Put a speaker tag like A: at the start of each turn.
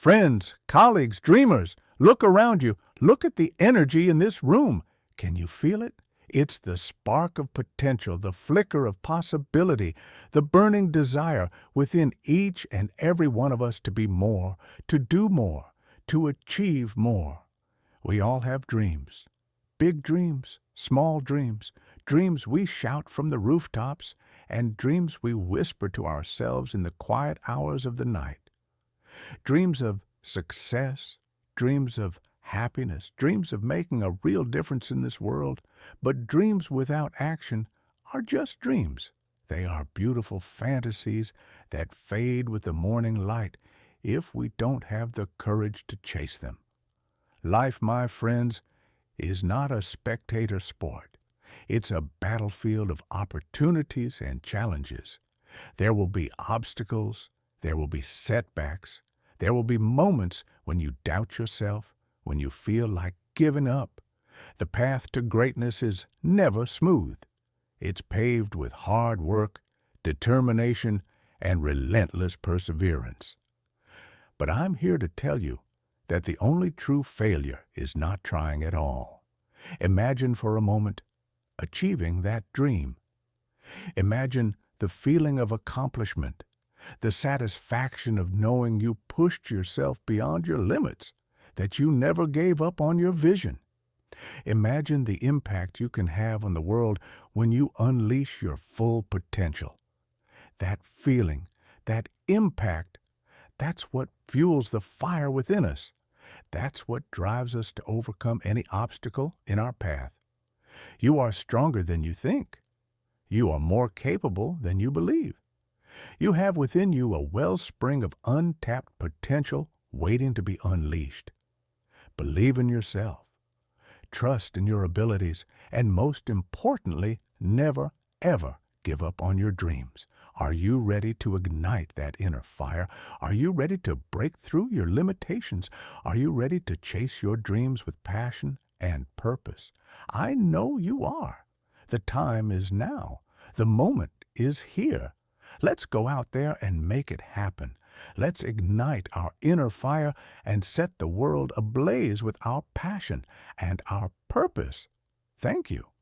A: Friends, colleagues, dreamers, look around you. Look at the energy in this room. Can you feel it? It's the spark of potential, the flicker of possibility, the burning desire within each and every one of us to be more, to do more, to achieve more. We all have dreams. Big dreams, small dreams, dreams we shout from the rooftops, and dreams we whisper to ourselves in the quiet hours of the night. Dreams of success, dreams of happiness, dreams of making a real difference in this world. But dreams without action are just dreams. They are beautiful fantasies that fade with the morning light if we don't have the courage to chase them. Life, my friends, is not a spectator sport. It's a battlefield of opportunities and challenges. There will be obstacles, there will be setbacks, there will be moments when you doubt yourself, when you feel like giving up. The path to greatness is never smooth. It's paved with hard work, determination, and relentless perseverance. But I'm here to tell you that the only true failure is not trying at all. Imagine for a moment achieving that dream. Imagine the feeling of accomplishment, the satisfaction of knowing you pushed yourself beyond your limits, that you never gave up on your vision. Imagine the impact you can have on the world when you unleash your full potential. That feeling, that impact, that's what fuels the fire within us. That's what drives us to overcome any obstacle in our path. You are stronger than you think. You are more capable than you believe. You have within you a wellspring of untapped potential waiting to be unleashed. Believe in yourself. Trust in your abilities, and most importantly, never, ever give up on your dreams. Are you ready to ignite that inner fire? Are you ready to break through your limitations? Are you ready to chase your dreams with passion and purpose? I know you are. The time is now. The moment is here. Let's go out there and make it happen. Let's ignite our inner fire and set the world ablaze with our passion and our purpose. Thank you.